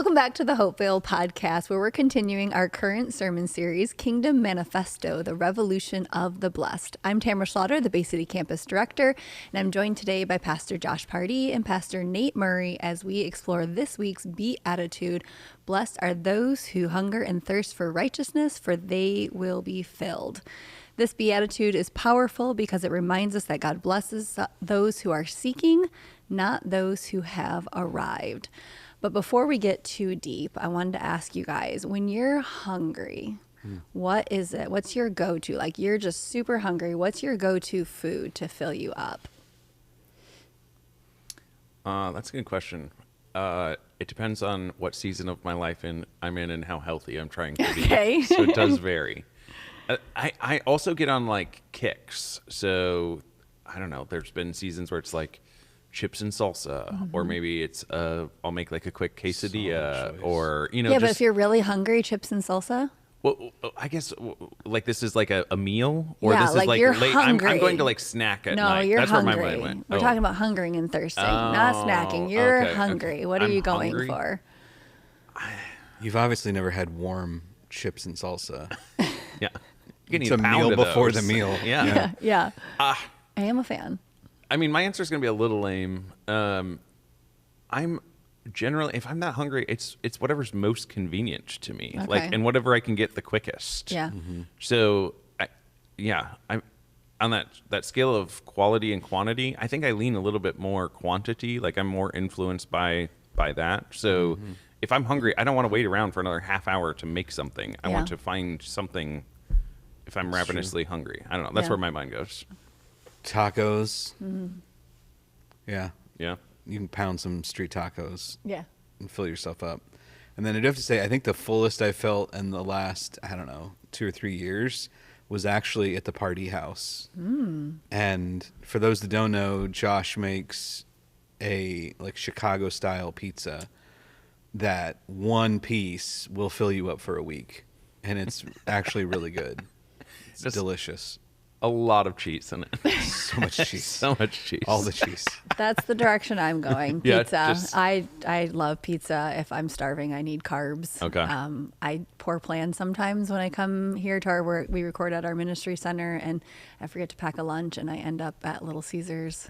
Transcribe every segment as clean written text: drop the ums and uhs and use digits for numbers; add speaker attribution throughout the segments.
Speaker 1: Welcome back to the Hopevale podcast, where we're continuing our current sermon series, Kingdom Manifesto, the Revolution of the Blessed. I'm Tamara Schlatter, the Bay City Campus Director, and I'm joined today by Pastor Josh Pardee and Pastor Nate Murray as we explore this week's Beatitude. Blessed are those who hunger and thirst for righteousness, for they will be filled. This beatitude is powerful because it reminds us that God blesses those who are seeking, not those who have arrived. But before we get too deep, I wanted to ask you guys, when you're hungry, what is it? What's your go-to? Like, you're just super hungry. What's your go-to food to fill you up?
Speaker 2: That's a good question. It depends on what season of my life I'm in and how healthy I'm trying to be.
Speaker 1: Okay.
Speaker 2: So it does vary. I also get on like kicks. So I don't know. There's been seasons where it's like chips and salsa, or maybe it's I'll make like a quick quesadilla, or
Speaker 1: Yeah, but if you're really hungry, chips and salsa.
Speaker 2: Well, I guess like this is like a meal, or
Speaker 1: Yeah,
Speaker 2: this is
Speaker 1: like
Speaker 2: like
Speaker 1: you're
Speaker 2: late.
Speaker 1: hungry.
Speaker 2: I'm going to like snack at
Speaker 1: No,
Speaker 2: night.
Speaker 1: you're
Speaker 2: That's
Speaker 1: hungry.
Speaker 2: where my mind went.
Speaker 1: We're talking about hungering and thirsting, not snacking. You're hungry. What are you going
Speaker 2: hungry.
Speaker 1: for?
Speaker 3: You've obviously never had warm chips and salsa.
Speaker 2: Yeah, you can
Speaker 3: It's
Speaker 2: eat
Speaker 3: a
Speaker 2: pound
Speaker 3: meal
Speaker 2: of
Speaker 3: before
Speaker 2: those.
Speaker 3: the meal.
Speaker 2: Yeah.
Speaker 1: Yeah. I am a fan.
Speaker 2: I mean, my answer is going to be a little lame. I'm generally, if I'm not hungry, it's whatever's most convenient to me,
Speaker 1: Okay.
Speaker 2: like, and whatever I can get the quickest.
Speaker 1: Yeah.
Speaker 2: So, I'm on that scale of quality and quantity. I think I lean a little bit more quantity. Like, I'm more influenced by that. So, if I'm hungry, I don't want to wait around for another half hour to make something. I want to find something. If I'm ravenously hungry, I don't know. That's where my mind goes.
Speaker 3: Tacos. Yeah.
Speaker 2: Yeah.
Speaker 3: You can pound some street tacos
Speaker 1: Yeah.
Speaker 3: and fill yourself up. And then I do have to say, I think the fullest I felt in the last, 2 or 3 years was actually at the Pardee house. And for those that don't know, Josh makes a like Chicago style pizza that one piece will fill you up for a week. And it's actually really good. It's
Speaker 2: Just
Speaker 3: delicious.
Speaker 2: A lot of cheese in it.
Speaker 3: So much cheese.
Speaker 2: So much cheese.
Speaker 3: All the cheese.
Speaker 1: That's the direction I'm going.
Speaker 2: Yeah,
Speaker 1: Pizza.
Speaker 2: just-
Speaker 1: I love pizza. If I'm starving, I need carbs.
Speaker 2: Okay.
Speaker 1: I pour plans sometimes when I come here to where we record at our ministry center, and I forget to pack a lunch, and I end up at Little Caesars.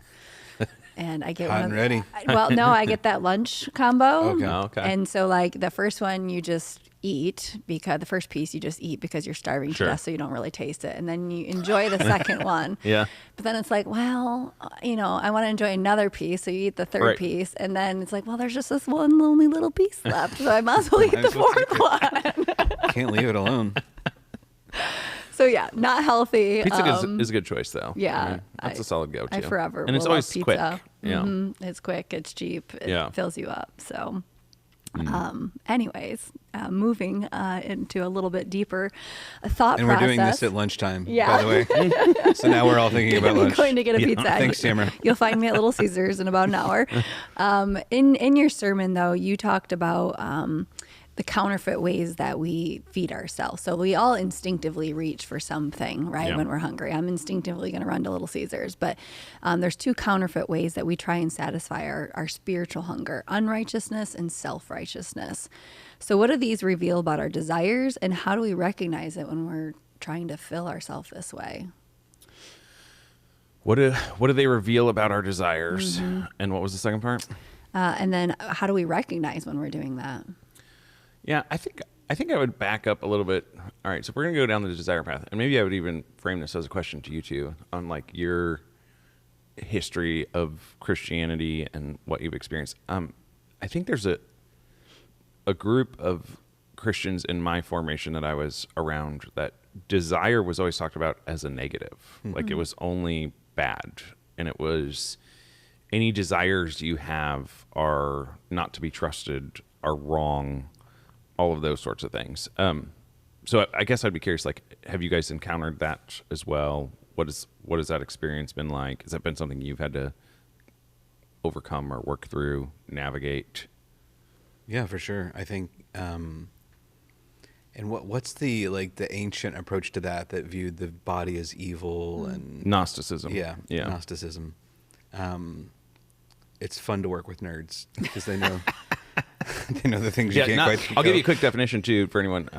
Speaker 1: And I get
Speaker 3: Hot
Speaker 1: one
Speaker 3: and
Speaker 1: of
Speaker 3: ready.
Speaker 1: Well, no, I get that lunch combo.
Speaker 3: Okay.
Speaker 2: Oh, okay.
Speaker 1: And so, like, the first one you just eat because the first piece you just eat because you're starving
Speaker 2: Sure.
Speaker 1: to death, so you don't really taste it, and then you enjoy the second one.
Speaker 2: Yeah.
Speaker 1: But then it's like, well, I want to enjoy another piece, so you eat the third
Speaker 2: Right.
Speaker 1: piece, and then it's like, well, there's just this one lonely little piece left, so I might as well eat
Speaker 3: Might
Speaker 1: the
Speaker 3: as well take
Speaker 1: fourth one.
Speaker 3: Can't leave it alone.
Speaker 1: So yeah, not healthy.
Speaker 2: Pizza is a good choice, though.
Speaker 1: Yeah,
Speaker 2: I mean, that's a solid go-to.
Speaker 1: I forever
Speaker 2: and it's
Speaker 1: will love
Speaker 2: always quick.
Speaker 1: pizza.
Speaker 2: Yeah.
Speaker 1: It's quick, it's cheap, it
Speaker 2: Yeah.
Speaker 1: fills you up. So, anyways, moving into a little bit deeper thought
Speaker 3: And
Speaker 1: process.
Speaker 3: we're doing this at lunchtime,
Speaker 1: Yeah.
Speaker 3: by the way. So now we're all thinking about
Speaker 1: I'm
Speaker 3: lunch.
Speaker 1: going to get a pizza.
Speaker 3: Thanks, Tamara.
Speaker 1: You'll find me at Little Caesars in about an hour. In your sermon, though, you talked about the counterfeit ways that we feed ourselves. So we all instinctively reach for something, right?
Speaker 2: Yeah.
Speaker 1: When we're hungry, I'm instinctively going to run to Little Caesars. But there's two counterfeit ways that we try and satisfy our spiritual hunger: unrighteousness and self-righteousness. So what do these reveal about our desires, and how do we recognize it when we're trying to fill ourselves this way?
Speaker 2: What do they reveal about our desires? And what was the second part?
Speaker 1: And then how do we recognize when we're doing that?
Speaker 2: Yeah, I think I would back up a little bit. All right, so we're going to go down the desire path, and maybe I would even frame this as a question to you two on like your history of Christianity and what you've experienced. I think there's a group of Christians in my formation that I was around that desire was always talked about as a negative, like it was only bad, and it was any desires you have are not to be trusted, are wrong. All of those sorts of things. So I guess I'd be curious, like, have you guys encountered that as well? What has that experience been like? Has that been something you've had to overcome or work through, navigate?
Speaker 3: Yeah, for sure. I think, and what's the ancient approach to that viewed the body as evil and
Speaker 2: Gnosticism.
Speaker 3: yeah. Gnosticism. It's fun to work with nerds because they know They know the things you can't quite think
Speaker 2: I'll give you a
Speaker 3: of.
Speaker 2: quick definition too for anyone.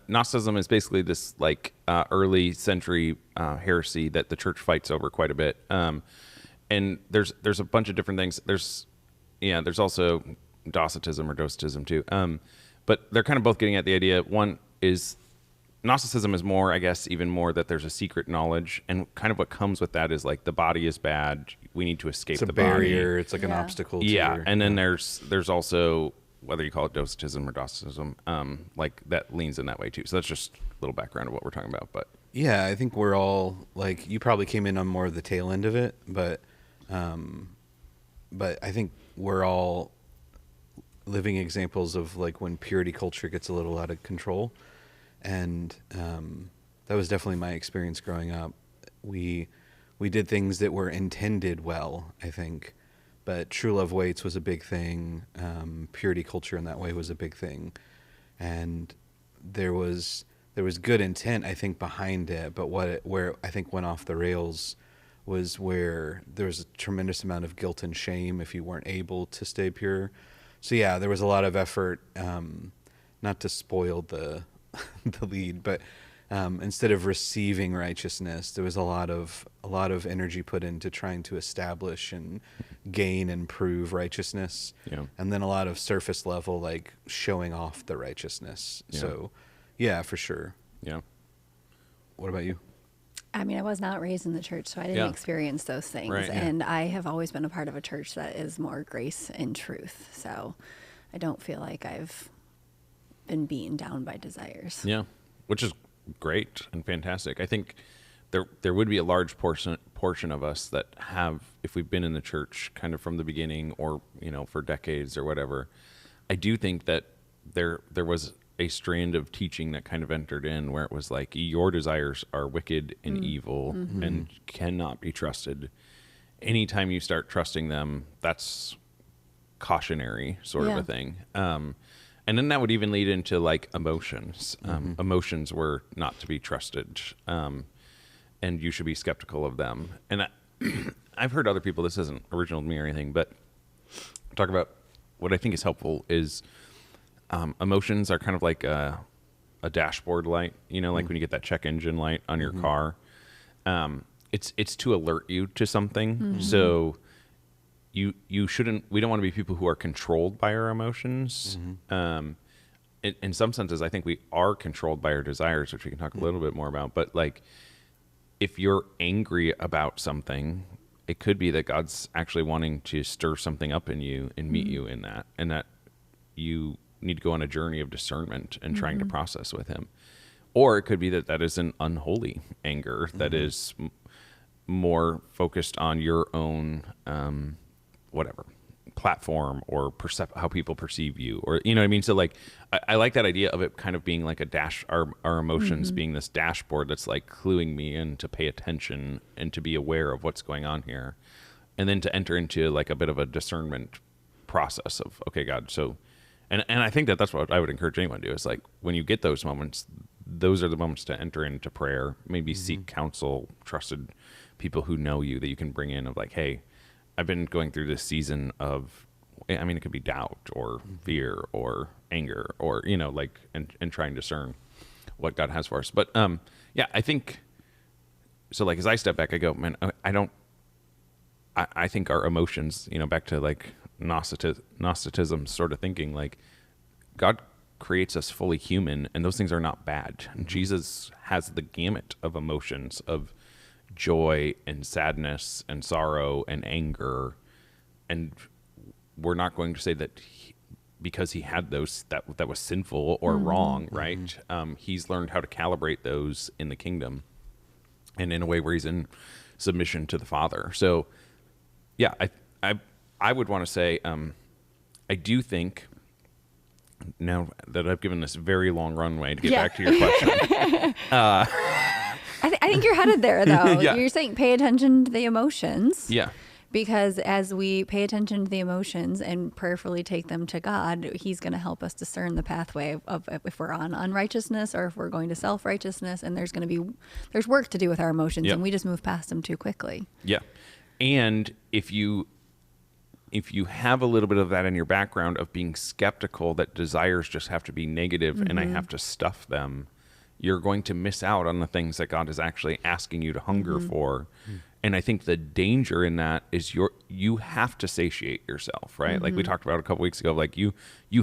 Speaker 2: Gnosticism is basically this like early century heresy that the church fights over quite a bit. And there's a bunch of different things. There's also Docetism or Docetism too. But they're kind of both getting at the idea. One is Gnosticism is more, I guess, even more that there's a secret knowledge, and kind of what comes with that is like the body is bad. We need to escape
Speaker 3: It's a
Speaker 2: the
Speaker 3: barrier.
Speaker 2: body.
Speaker 3: It's like an obstacle. To
Speaker 2: Yeah,
Speaker 3: your,
Speaker 2: and then there's also, whether you call it Docetism or Docetism, like that leans in that way too. So that's just a little background of what we're talking about. But
Speaker 3: yeah, I think we're all like, you probably came in on more of the tail end of it, but I think we're all living examples of like when purity culture gets a little out of control. And that was definitely my experience growing up. We did things that were intended well, I think, but true love waits was a big thing. Purity culture in that way was a big thing, and there was good intent, I think, behind it. But where I think went off the rails was where there was a tremendous amount of guilt and shame if you weren't able to stay pure. So yeah, there was a lot of effort, not to spoil the the lead, but instead of receiving righteousness, there was a lot of energy put into trying to establish and gain and prove righteousness.
Speaker 2: Yeah.
Speaker 3: And then a lot of surface level, like showing off the righteousness.
Speaker 2: Yeah.
Speaker 3: So yeah, for sure.
Speaker 2: yeah,
Speaker 3: What about you?
Speaker 1: I mean, I was not raised in the church, so I didn't
Speaker 2: Yeah.
Speaker 1: experience those things.
Speaker 2: Right, yeah.
Speaker 1: And I have always been a part of a church that is more grace and truth. So I don't feel like I've been beaten down by desires.
Speaker 2: yeah, which is great and fantastic. I think there would be a large portion of us that have, if we've been in the church kind of from the beginning, or for decades or whatever. I do think that there was a strand of teaching that kind of entered in where it was like your desires are wicked and evil and cannot be trusted. Anytime you start trusting them, that's cautionary sort of a thing. And then that would even lead into like emotions. Emotions were not to be trusted, and you should be skeptical of them. And I've heard other people, this isn't original to me or anything, but talk about what I think is helpful is emotions are kind of like a dashboard light, like when you get that check engine light on your car. It's to alert you to something. So we don't want to be people who are controlled by our emotions. In some senses, I think we are controlled by our desires, which we can talk a little bit more about. But like, if you're angry about something, it could be that God's actually wanting to stir something up in you and meet you in that, and that you need to go on a journey of discernment and trying to process with him. Or it could be that is an unholy anger that is more focused on your own whatever platform or how people perceive you, or what I mean. So like I like that idea of it kind of being like our emotions being this dashboard that's like cluing me in to pay attention and to be aware of what's going on here, and then to enter into like a bit of a discernment process of, okay, God, so and I think that's what I would encourage anyone to do, is like when you get those moments, those are the moments to enter into prayer, maybe seek counsel, trusted people who know you that you can bring in, of like, hey, I've been going through this season of, I mean, it could be doubt or fear or anger or, like, and try and discern what God has for us. But, yeah, I think, so like, as I step back, I go, man, I think our emotions, back to like Gnosticism sort of thinking, like God creates us fully human, and those things are not bad. Jesus has the gamut of emotions of joy and sadness and sorrow and anger, and we're not going to say that because he had those that was sinful or wrong, right? He's learned how to calibrate those in the kingdom, and in a way where he's in submission to the Father. So yeah, I would want to say I do think, now that I've given this very long runway to get back to your question.
Speaker 1: I think you're headed there, though.
Speaker 2: Yeah.
Speaker 1: You're saying pay attention to the emotions.
Speaker 2: Yeah.
Speaker 1: Because as we pay attention to the emotions and prayerfully take them to God, he's going to help us discern the pathway of if we're on unrighteousness or if we're going to self-righteousness. And there's work to do with our emotions,
Speaker 2: Yep.
Speaker 1: and we just move past them too quickly.
Speaker 2: Yeah. And if if you have a little bit of that in your background of being skeptical that desires just have to be negative and I have to stuff them, you're going to miss out on the things that God is actually asking you to hunger for. And I think the danger in that is you have to satiate yourself, right? Like we talked about a couple weeks ago, like you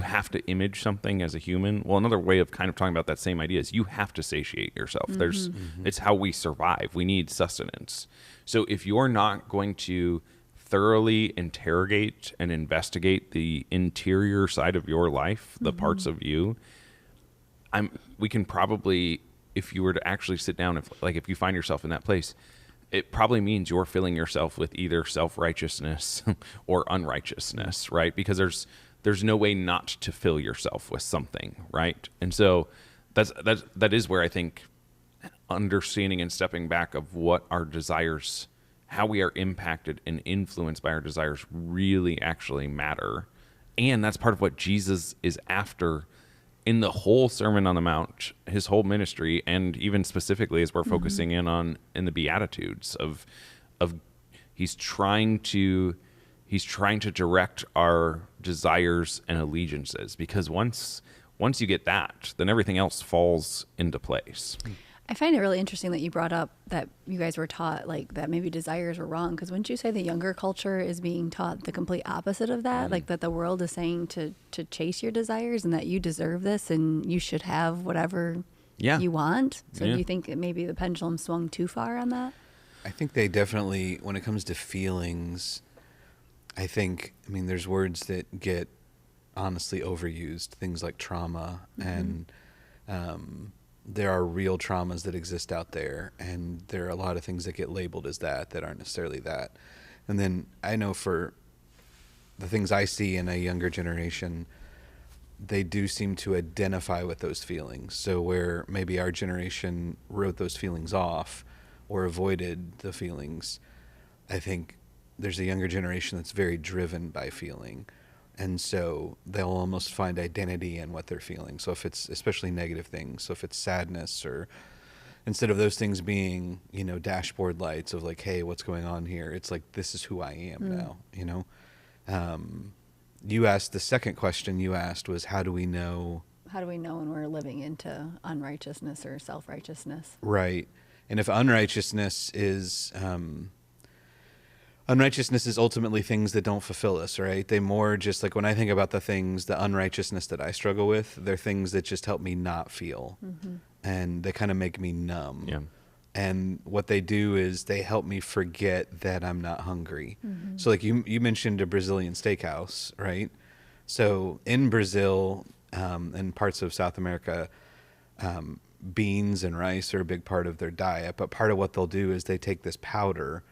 Speaker 2: have to image something as a human. Well, another way of kind of talking about that same idea is you have to satiate yourself. It's how we survive. We need sustenance. So if you're not going to thoroughly interrogate and investigate the interior side of your life, the parts of you, we can probably, if you were to actually sit down, if you find yourself in that place, it probably means you're filling yourself with either self-righteousness or unrighteousness, right? Because there's no way not to fill yourself with something, right? And so that is where I think understanding and stepping back of what our desires, how we are impacted and influenced by our desires really actually matter. And that's part of what Jesus is after in the whole Sermon on the Mount, his whole ministry, and even specifically as we're focusing in the Beatitudes of he's trying to direct our desires and allegiances, because once you get that, then everything else falls into place.
Speaker 1: I find it really interesting that you brought up that you guys were taught like that maybe desires were wrong, because wouldn't you say the younger culture is being taught the complete opposite of that? Like that the world is saying to chase your desires and that you deserve this and you should have whatever you want. So do you think that maybe the pendulum swung too far on that?
Speaker 3: I think they definitely, when it comes to feelings, I mean, there's words that get honestly overused, things like trauma, and there are real traumas that exist out there, and there are a lot of things that get labeled as that aren't necessarily that. And then I know for the things I see in a younger generation, they do seem to identify with those feelings. So where maybe our generation wrote those feelings off or avoided the feelings, I think there's a younger generation that's very driven by feeling. And so they'll almost find identity in what they're feeling. So if it's especially negative things, so if it's sadness, or instead of those things being, dashboard lights of like, hey, what's going on here? It's like, this is who I am now, You asked, the second question you asked was, how do we know
Speaker 1: when we're living into unrighteousness or self-righteousness?
Speaker 3: Right. And if unrighteousness is ultimately things that don't fulfill us, right? They more just like, when I think about the unrighteousness that I struggle with, they're things that just help me not feel. And they kind of make me numb. Yeah. And what they do is they help me forget that I'm not hungry. So like you mentioned a Brazilian steakhouse, right? So in Brazil, and parts of South America, beans and rice are a big part of their diet. But part of what they'll do is they take this powder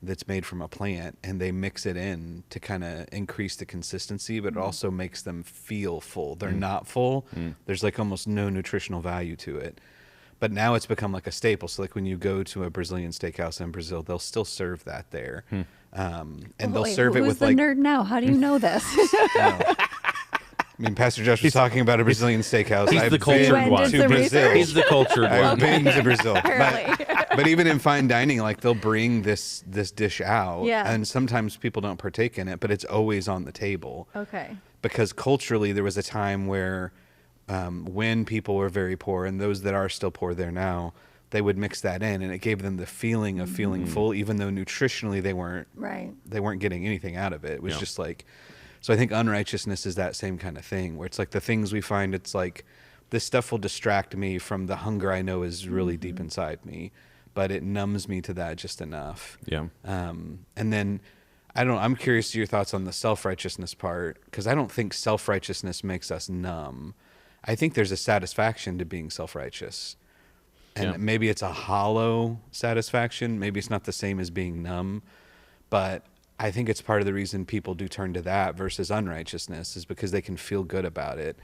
Speaker 3: that's made from a plant and they mix it in to kind of increase the consistency, but it also makes them feel full. They're not full. There's like almost no nutritional value to it. But now it's become like a staple. So like when you go to a Brazilian steakhouse in Brazil, they'll still serve that there. And they'll serve it with
Speaker 1: who's the nerd now? How do you know this?
Speaker 3: I mean, Pastor Josh was talking about a Brazilian steakhouse.
Speaker 2: He's the cultured one.
Speaker 3: To Brazil.
Speaker 2: He's the cultured one.
Speaker 3: I've been to Brazil. But even in fine dining, like they'll bring this dish out, and sometimes people don't partake in it, but it's always on the table.
Speaker 1: Okay.
Speaker 3: Because culturally, there was a time where when people were very poor, and those that are still poor there now, they would mix that in, and it gave them the feeling of feeling full, even though nutritionally they weren't getting anything out of it. It was just like. So I think unrighteousness is that same kind of thing, where it's like the things we find, it's like this stuff will distract me from the hunger I know is really deep inside me, but it numbs me to that just enough. Yeah. And then, I'm curious to your thoughts on the self-righteousness part, because I don't think self-righteousness makes us numb. I think there's a satisfaction to being self-righteous. And maybe it's a hollow satisfaction. Maybe it's not the same as being numb, but I think it's part of the reason people do turn to that versus unrighteousness is because they can feel good about it.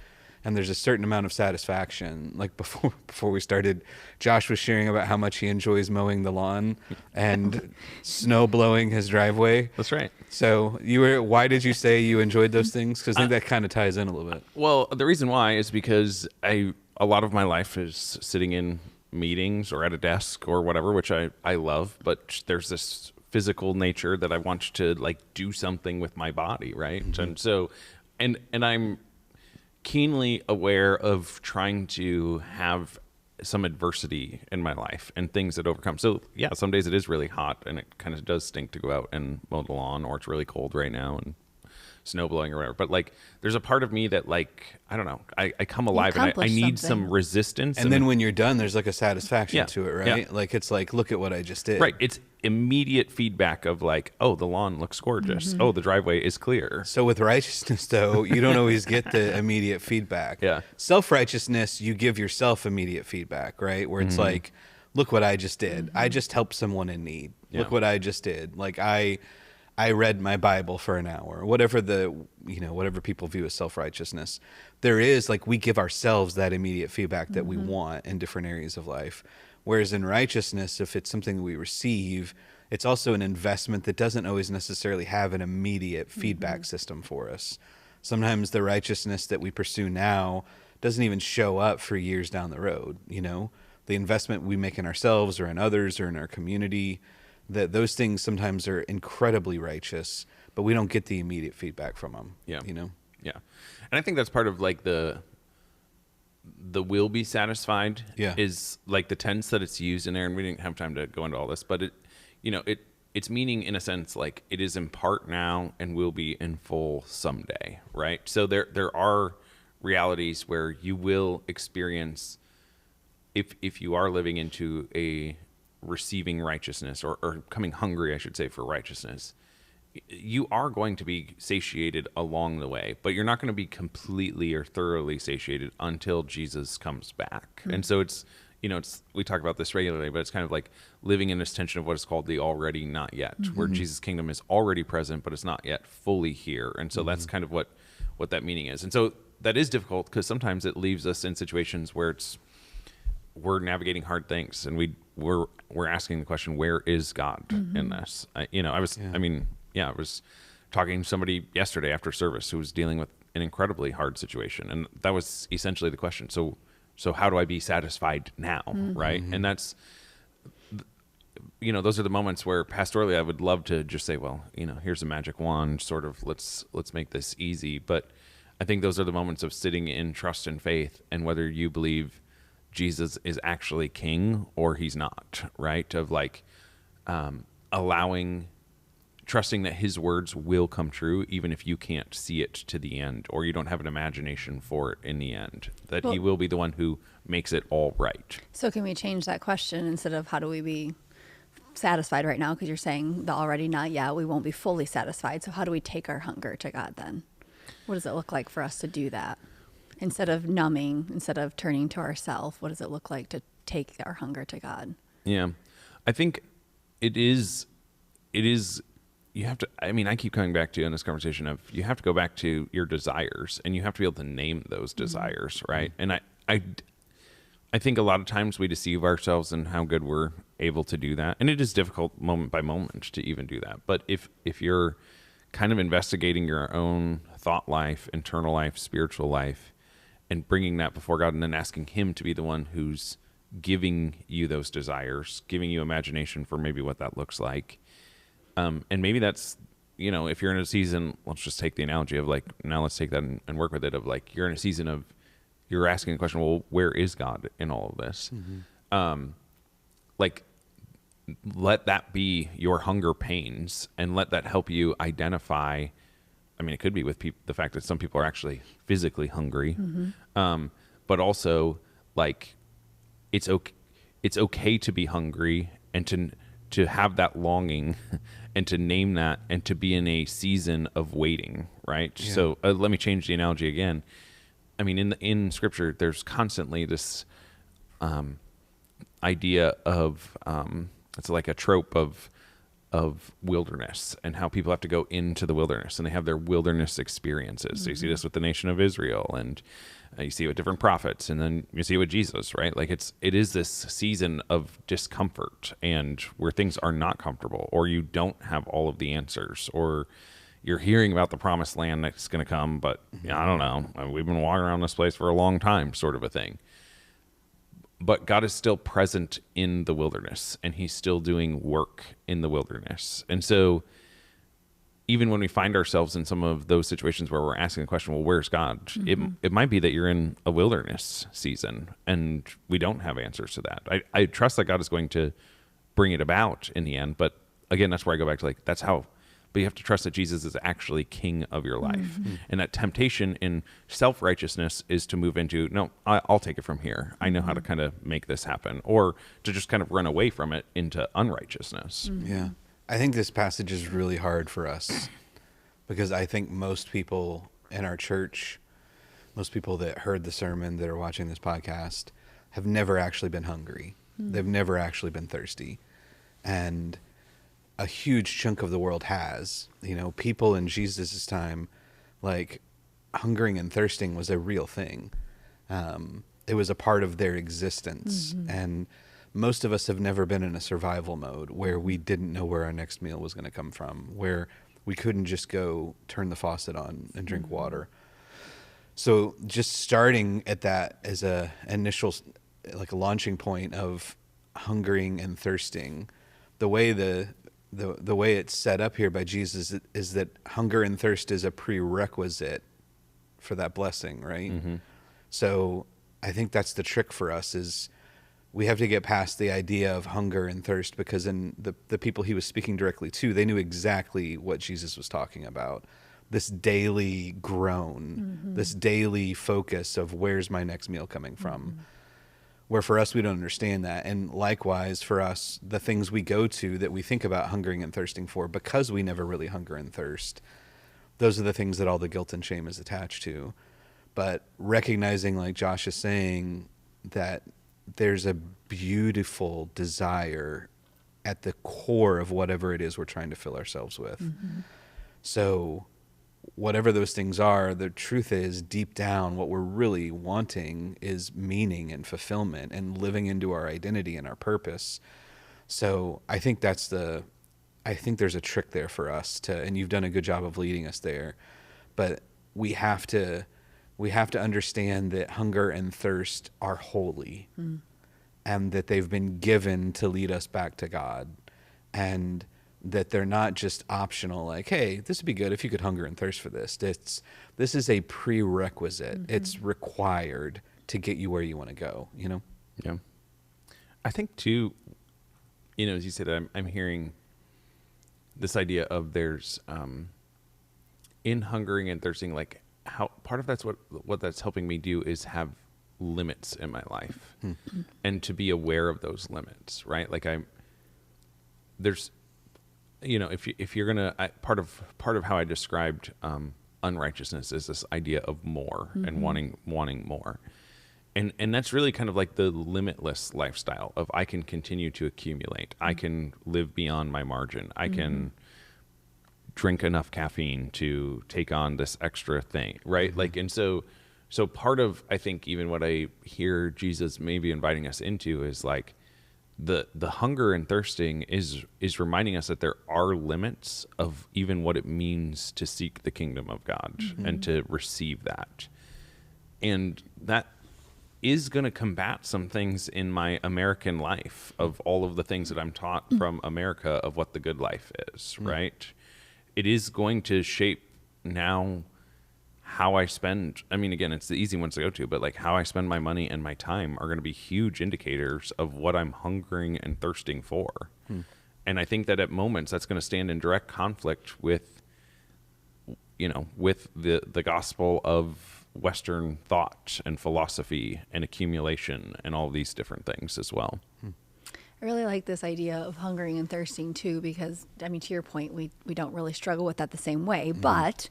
Speaker 3: And there's a certain amount of satisfaction. Like before we started, Josh was sharing about how much he enjoys mowing the lawn and snow blowing his driveway.
Speaker 2: That's right.
Speaker 3: So why did you say you enjoyed those things? Because I think that kind of ties in a little bit.
Speaker 2: Well, the reason why is because a lot of my life is sitting in meetings or at a desk or whatever, which I love, but there's this physical nature that I want to like do something with my body, right? And so, and I'm keenly aware of trying to have some adversity in my life and things that overcome. So yeah, some days it is really hot and it kind of does stink to go out and mow the lawn, or it's really cold right now and snow blowing or whatever. But like, there's a part of me that like, I don't know, I come alive and I need some resistance.
Speaker 3: And then when you're done, there's like a satisfaction to it, right?
Speaker 2: Yeah.
Speaker 3: Like, it's like, look at what I just did.
Speaker 2: Right. It's immediate feedback of like, oh, the lawn looks gorgeous. Oh, the driveway is clear.
Speaker 3: So with righteousness, though, you don't always get the immediate feedback.
Speaker 2: Yeah.
Speaker 3: Self-righteousness, you give yourself immediate feedback, right? Where it's like, look what I just did. I just helped someone in need.
Speaker 2: Yeah.
Speaker 3: Look what I just did. Like I read my Bible for an hour, whatever whatever people view as self-righteousness. There is like, we give ourselves that immediate feedback that we want in different areas of life. Whereas in righteousness, if it's something that we receive, it's also an investment that doesn't always necessarily have an immediate feedback system for us. Sometimes the righteousness that we pursue now doesn't even show up for years down the road. The investment we make in ourselves or in others or in our community, that those things sometimes are incredibly righteous, but we don't get the immediate feedback from them.
Speaker 2: Yeah.
Speaker 3: Yeah.
Speaker 2: And I think that's part of like the will be satisfied is like the tense that it's used in there. And we didn't have time to go into all this, but it's meaning in a sense, like it is in part now and will be in full someday. Right. So there are realities where you will experience, if you are living into a receiving righteousness or coming hungry, I should say, for righteousness, you are going to be satiated along the way, but you're not going to be completely or thoroughly satiated until Jesus comes back. And so it's we talk about this regularly, but it's kind of like living in this tension of what is called the already not yet, where Jesus' kingdom is already present, but it's not yet fully here. And so that's kind of what that meaning is. And so that is difficult because sometimes it leaves us in situations where we're navigating hard things and we're asking the question, where is God in this? I was talking to somebody yesterday after service who was dealing with an incredibly hard situation. And that was essentially the question. So how do I be satisfied now? Right. And that's, those are the moments where pastorally I would love to just say, well, here's a magic wand, sort of, let's make this easy. But I think those are the moments of sitting in trust and faith, and whether you believe Jesus is actually king or he's not, right? Of like trusting that his words will come true, even if you can't see it to the end, or you don't have an imagination for it in the end, that he will be the one who makes it all right.
Speaker 1: So can we change that question instead of how do we be satisfied right now? Because you're saying the already not yet, we won't be fully satisfied. So how do we take our hunger to God then? What does it look like for us to do that? Instead of numbing, instead of turning to ourselves, what does it look like to take our hunger to God?
Speaker 2: Yeah. I think it is, you have to, I keep coming back to in this conversation of, you have to go back to your desires and you have to be able to name those desires. Right. And I think a lot of times we deceive ourselves in how good we're able to do that. And it is difficult moment by moment to even do that. But if you're kind of investigating your own thought life, internal life, spiritual life, and bringing that before God and then asking him to be the one who's giving you those desires, giving you imagination for maybe what that looks like. And maybe that's, if you're in a season, let's just take the analogy of like, now let's take that and work with it, of like, you're in a season of, you're asking the question, well, where is God in all of this? Like, let that be your hunger pains and let that help you identify. It could be with the fact that some people are actually physically hungry, but also like it's okay to be hungry and to have that longing and to name that and to be in a season of waiting, right? Yeah. So let me change the analogy again. In Scripture, there's constantly this idea of it's like a trope of wilderness and how people have to go into the wilderness and they have their wilderness experiences. So you see this with the nation of Israel, and you see it with different prophets, and then you see it with Jesus, right? Like it is this season of discomfort and where things are not comfortable, or you don't have all of the answers, or you're hearing about the promised land that's going to come, but I don't know. We've been walking around this place for a long time, sort of a thing. but God is still present in the wilderness, and he's still doing work in the wilderness. And so even when we find ourselves in some of those situations where we're asking the question, well, where's God? It might be that you're in a wilderness season and we don't have answers to that. I trust that God is going to bring it about in the end. But again, that's where I go back to like, that's how, but you have to trust that Jesus is actually king of your life. And that temptation in self-righteousness is to move into, no, I'll take it from here. I know how to kind of make this happen, or to just kind of run away from it into unrighteousness.
Speaker 3: Yeah. I think this passage is really hard for us because I think most people in our church, most people that heard the sermon, that are watching this podcast, have never actually been hungry. They've never actually been thirsty. And a huge chunk of the world has. You know, people in Jesus' time, like, hungering and thirsting was a real thing. It was a part of their existence. And most of us have never been in a survival mode where we didn't know where our next meal was going to come from, where we couldn't just go turn the faucet on and drink water. So just starting at that as a initial, like a launching point of hungering and thirsting, the way the way it's set up here by Jesus is that hunger and thirst is a prerequisite for that blessing, right? So I think that's the trick for us, is we have to get past the idea of hunger and thirst, because in the people he was speaking directly to, they knew exactly what Jesus was talking about. This daily groan, this daily focus of where's my next meal coming from? Where for us, we don't understand that. And likewise for us, the things we go to that we think about hungering and thirsting for, because we never really hunger and thirst, those are the things that all the guilt and shame is attached to. But recognizing, like Josh is saying, that there's a beautiful desire at the core of whatever it is we're trying to fill ourselves with. So whatever those things are, the truth is, deep down, what we're really wanting is meaning and fulfillment and living into our identity and our purpose. So I think there's a trick there for us to, and you've done a good job of leading us there, but we have to understand that hunger and thirst are holy, and that they've been given to lead us back to God, and that they're not just optional, like, hey, this would be good if you could hunger and thirst for this. This is a prerequisite. It's required to get you where you want to go, you know?
Speaker 2: Yeah. I think too, you know, as you said, I'm hearing this idea of there's, in hungering and thirsting, like, how part of that's what that's helping me do is have limits in my life, and to be aware of those limits, right? Like there's, you know, if you're gonna, part of how I described unrighteousness is this idea of more and wanting more, and that's really kind of like the limitless lifestyle of, I can continue to accumulate, I can live beyond my margin, I can drink enough caffeine to take on this extra thing, right? Like, and so part of, I think, even what I hear Jesus maybe inviting us into is like the hunger and thirsting is reminding us that there are limits of even what it means to seek the kingdom of God and to receive that. And that is going to combat some things in my American life, of all of the things that I'm taught from America of what the good life is, right? It is going to shape now how I spend. I mean, again, it's the easy ones to go to, but like how I spend my money and my time are going to be huge indicators of what I'm hungering and thirsting for. And I think that at moments that's going to stand in direct conflict with, you know, with the gospel of Western thought and philosophy and accumulation and all these different things as well.
Speaker 1: I really like this idea of hungering and thirsting too, because I mean, to your point, we don't really struggle with that the same way, but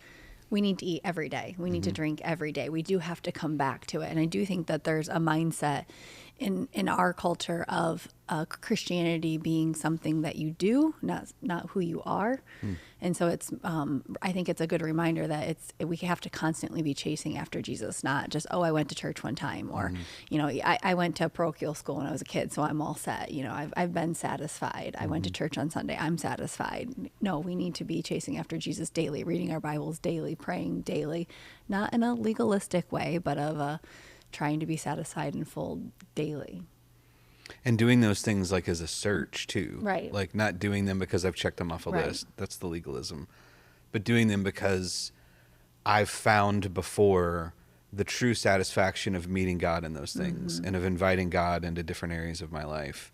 Speaker 1: we need to eat every day. We need to drink every day. We do have to come back to it. And I do think that there's a mindset in our culture of Christianity being something that you do, not who you are. And so it's, I think it's a good reminder that we have to constantly be chasing after Jesus, not just, oh, I went to church one time, or, you know, I went to parochial school when I was a kid, so I'm all set. You know, I've been satisfied. I went to church on Sunday. I'm satisfied. No, we need to be chasing after Jesus daily, reading our Bibles daily, praying daily, not in a legalistic way, but of trying to be satisfied and full daily.
Speaker 3: And doing those things like as a search too.
Speaker 1: Right.
Speaker 3: Like not doing them because I've checked them off a
Speaker 1: Right.
Speaker 3: list. That's the legalism. But doing them because I've found before the true satisfaction of meeting God in those things and of inviting God into different areas of my life.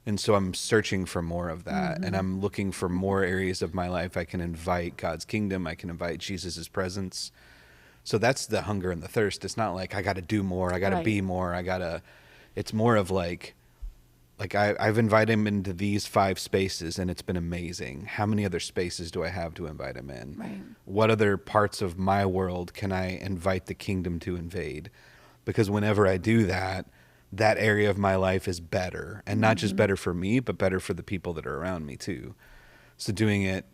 Speaker 3: And so I'm searching for more of that. And I'm looking for more areas of my life I can invite God's kingdom. I can invite Jesus's presence. So that's the hunger and the thirst. It's not like I got to do more. I got to
Speaker 1: Right.
Speaker 3: be more. It's more of like I've invited him into these 5 spaces and it's been amazing. How many other spaces do I have to invite him in?
Speaker 1: Right.
Speaker 3: What other parts of my world can I invite the kingdom to invade? Because whenever I do that, that area of my life is better, and not just better for me, but better for the people that are around me too. So doing it,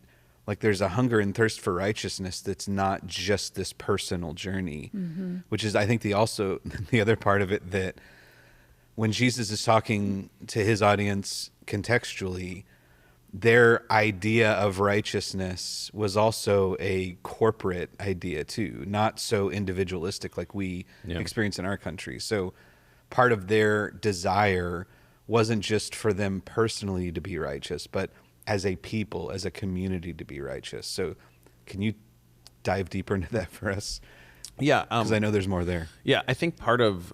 Speaker 3: like there's a hunger and thirst for righteousness that's not just this personal journey, which is, I think, the other part of it, that when Jesus is talking to his audience contextually, their idea of righteousness was also a corporate idea too, not so individualistic like we experience in our country. So part of their desire wasn't just for them personally to be righteous, but as a people, as a community to be righteous. So can you dive deeper into that for us?
Speaker 2: Yeah.
Speaker 3: Because I know there's more there.
Speaker 2: Yeah, I think part of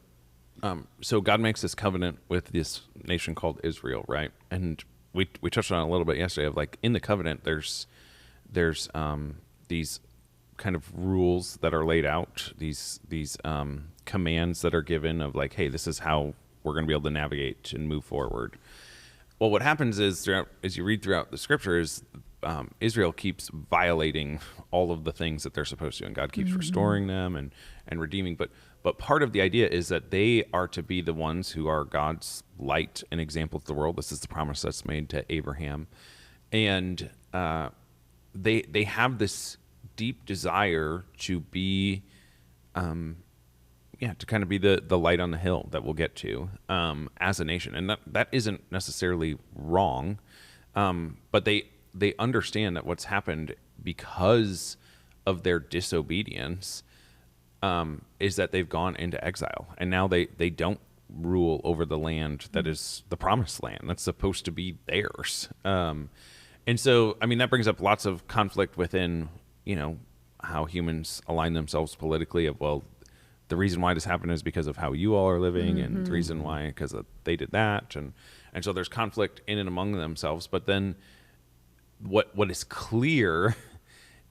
Speaker 2: so God makes this covenant with this nation called Israel, right? And we touched on it a little bit yesterday of like in the covenant there's these kind of rules that are laid out, these commands that are given of like, hey, this is how we're going to be able to navigate and move forward. Well, what happens is as you read throughout the scriptures, Israel keeps violating all of the things that they're supposed to, and God keeps restoring them and redeeming. But part of the idea is that they are to be the ones who are God's light and example to the world. This is the promise that's made to Abraham. And they have this deep desire to be, to kind of be the light on the hill that we'll get to as a nation. And that isn't necessarily wrong, but they understand that what's happened because of their disobedience is that they've gone into exile, and now they don't rule over the land that is the promised land that's supposed to be theirs. And so, I mean, that brings up lots of conflict within, how humans align themselves politically of, well, the reason why this happened is because of how you all are living, and the reason why, because they did that. And so there's conflict in and among themselves. But then what is clear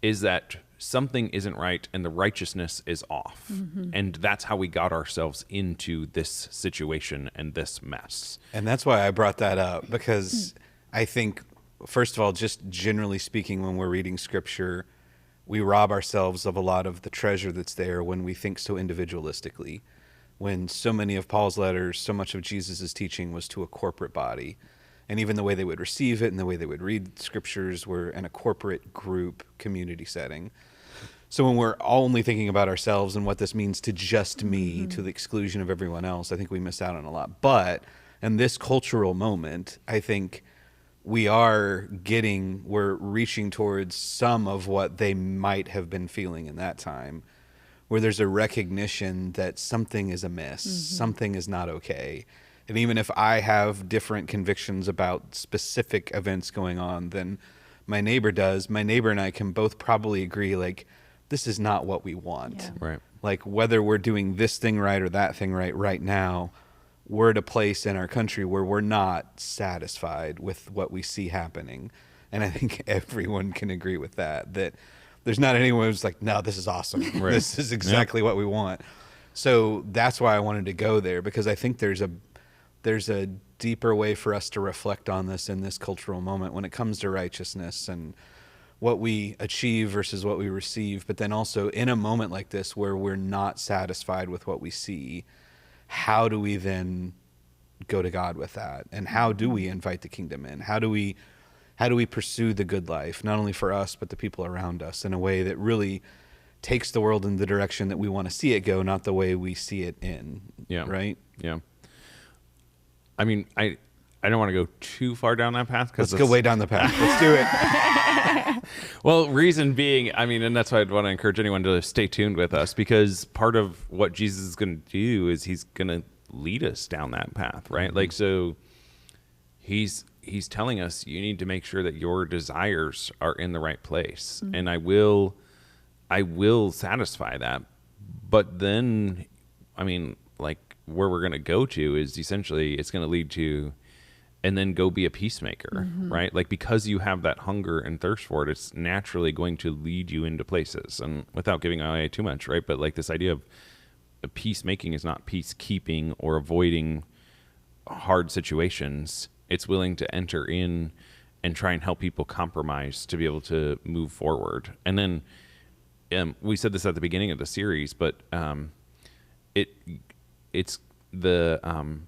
Speaker 2: is that something isn't right and the righteousness is off. And that's how we got ourselves into this situation and this mess.
Speaker 3: And that's why I brought that up, because I think, first of all, just generally speaking, when we're reading scripture, we rob ourselves of a lot of the treasure that's there when we think so individualistically. When so many of Paul's letters, so much of Jesus's teaching was to a corporate body. And even the way they would receive it and the way they would read scriptures were in a corporate group community setting. So when we're only thinking about ourselves and what this means to just me, to the exclusion of everyone else, I think we miss out on a lot. But in this cultural moment, I think we're reaching towards some of what they might have been feeling in that time, where there's a recognition that something is amiss, something is not okay. And even if I have different convictions about specific events going on than my neighbor does, my neighbor and I can both probably agree, like, this is not what we want.
Speaker 1: Yeah.
Speaker 2: Right.
Speaker 3: Like, whether we're doing this thing right or that thing right now, we're at a place in our country where we're not satisfied with what we see happening. And I think everyone can agree with that there's not anyone who's like, no, this is awesome.
Speaker 2: Right.
Speaker 3: This is exactly what we want. So that's why I wanted to go there, because I think there's a deeper way for us to reflect on this in this cultural moment when it comes to righteousness and what we achieve versus what we receive. But then also in a moment like this where we're not satisfied with what we see, how do we then go to God with that? And how do we invite the kingdom in? How do we pursue the good life, not only for us, but the people around us, in a way that really takes the world in the direction that we want to see it go, not the way we see it in.
Speaker 2: Yeah.
Speaker 3: Right?
Speaker 2: Yeah. I mean, I don't want to go too far down that path.
Speaker 3: Let's go way down the path. Let's do it.
Speaker 2: Well, reason being, I mean, and that's why I'd want to encourage anyone to stay tuned with us, because part of what Jesus is going to do is he's going to lead us down that path, right? Like, so he's telling us you need to make sure that your desires are in the right place, and I will satisfy that. But then, I mean, like, where we're going to go to is essentially it's going to lead to, and then go be a peacemaker, right? Like, because you have that hunger and thirst for it, it's naturally going to lead you into places. And without giving away too much, right? But like, this idea of peacemaking is not peacekeeping or avoiding hard situations. It's willing to enter in and try and help people compromise to be able to move forward. And then we said this at the beginning of the series, but it's the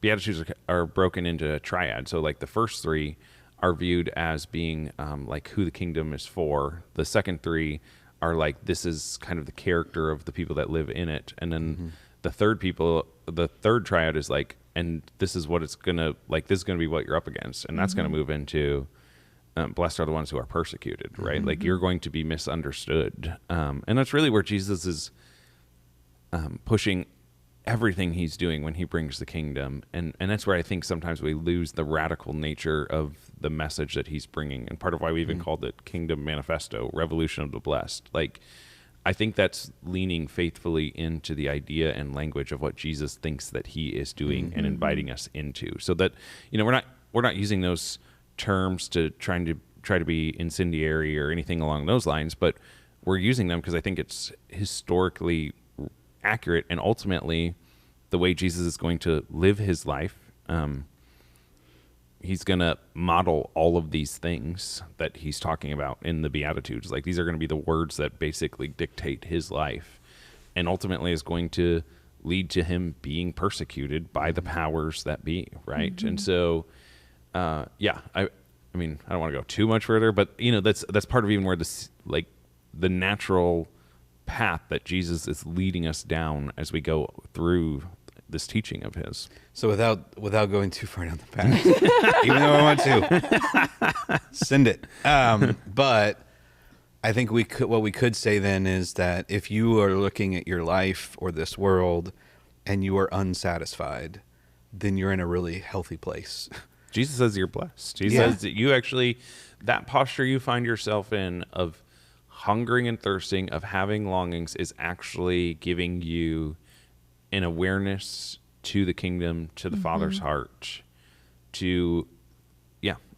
Speaker 2: Beatitudes are broken into a triad. So like the first three are viewed as being like who the kingdom is for. The second three are like, this is kind of the character of the people that live in it. And then the third triad is like, and this is what it's gonna, like, this is gonna be what you're up against, and that's gonna move into blessed are the ones who are persecuted, right? Like, you're going to be misunderstood, and that's really where Jesus is pushing everything he's doing when he brings the kingdom, and that's where I think sometimes we lose the radical nature of the message that he's bringing, and part of why we even called it Kingdom Manifesto, Revolution of the Blessed. Like, I think that's leaning faithfully into the idea and language of what Jesus thinks that he is doing and inviting us into, so that, you know, we're not using those terms to try to be incendiary or anything along those lines, but we're using them because I think it's historically accurate, and ultimately the way Jesus is going to live his life. He's going to model all of these things that he's talking about in the Beatitudes. Like, these are going to be the words that basically dictate his life, and ultimately is going to lead to him being persecuted by the powers that be, right? And so, I mean, I don't want to go too much further, but, you know, that's part of even where this, like, the natural path that Jesus is leading us down as we go through this teaching of his.
Speaker 3: So without going too far down the path, even though I want to, send it. But I think what we could say then is that if you are looking at your life or this world and you are unsatisfied, then you're in a really healthy place.
Speaker 2: Jesus says you're blessed. He says that you actually, that posture you find yourself in of hungering and thirsting, of having longings, is actually giving you an awareness to the kingdom, to the Father's heart, to,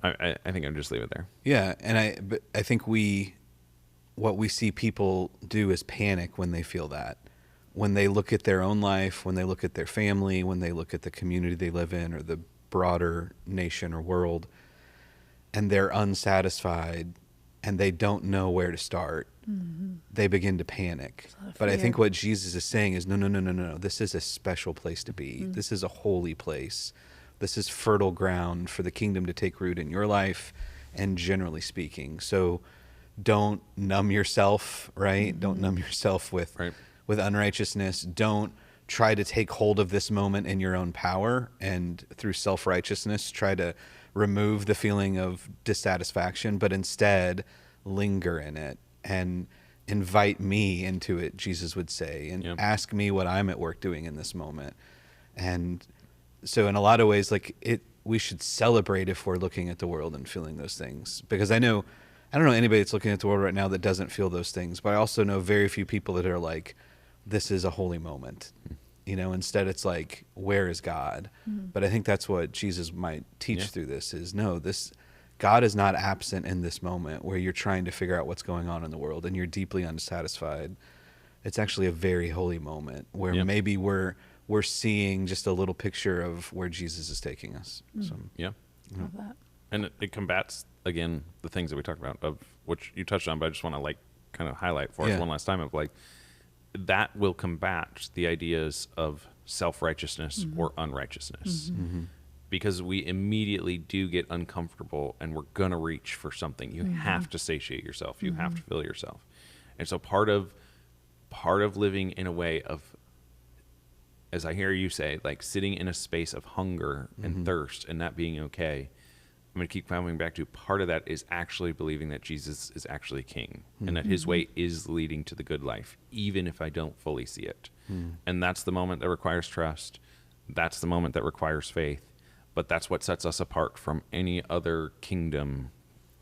Speaker 2: I think I'll just leave it there.
Speaker 3: Yeah, and I think what we see people do is panic when they feel that. When they look at their own life, when they look at their family, when they look at the community they live in or the broader nation or world, and they're unsatisfied and they don't know where to start, they begin to panic. But I think what Jesus is saying is, no. This is a special place to be. This is a holy place. This is fertile ground for the kingdom to take root in your life, and generally speaking. So don't numb yourself, right? Don't numb yourself with unrighteousness. Don't try to take hold of this moment in your own power and through self-righteousness try to remove the feeling of dissatisfaction, but instead linger in it and invite me into it, Jesus would say, and ask me what I'm at work doing in this moment. And so in a lot of ways, like, we should celebrate if we're looking at the world and feeling those things, because I don't know anybody that's looking at the world right now that doesn't feel those things, but I also know very few people that are like, this is a holy moment. You know, instead it's like, where is God? But I think that's what Jesus might teach through this is, no, God is not absent in this moment where you're trying to figure out what's going on in the world and you're deeply unsatisfied. It's actually a very holy moment where maybe we're seeing just a little picture of where Jesus is taking us. So,
Speaker 1: Love that.
Speaker 2: And it combats, again, the things that we talked about, of which you touched on, but I just want to, like, kind of highlight for us one last time, of, like, that will combat the ideas of self-righteousness or unrighteousness, because we immediately do get uncomfortable and we're going to reach for something. You have to satiate yourself. You have to fill yourself. And so part of living in a way of, as I hear you say, like, sitting in a space of hunger and thirst and that being okay, I'm going to keep coming back to, part of that is actually believing that Jesus is actually king and that his way is leading to the good life, even if I don't fully see it. And that's the moment that requires trust. that's the moment that requires faith. But that's what sets us apart from any other kingdom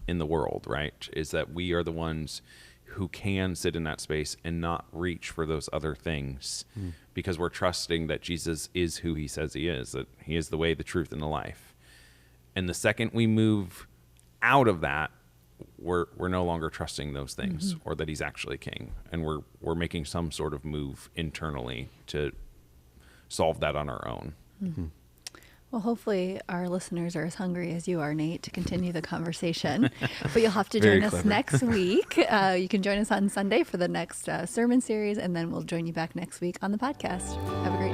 Speaker 2: in the world, right? Is that we are the ones who can sit in that space and not reach for those other things because we're trusting that Jesus is who he says he is, that he is the way, the truth, and the life. And the second we move out of that, we're no longer trusting those things or that he's actually king. And we're making some sort of move internally to solve that on our own.
Speaker 3: Mm-hmm.
Speaker 1: Well, hopefully our listeners are as hungry as you are, Nate, to continue the conversation. But you'll have to join us next week. You can join us on Sunday for the next sermon series, and then we'll join you back next week on the podcast. Have a great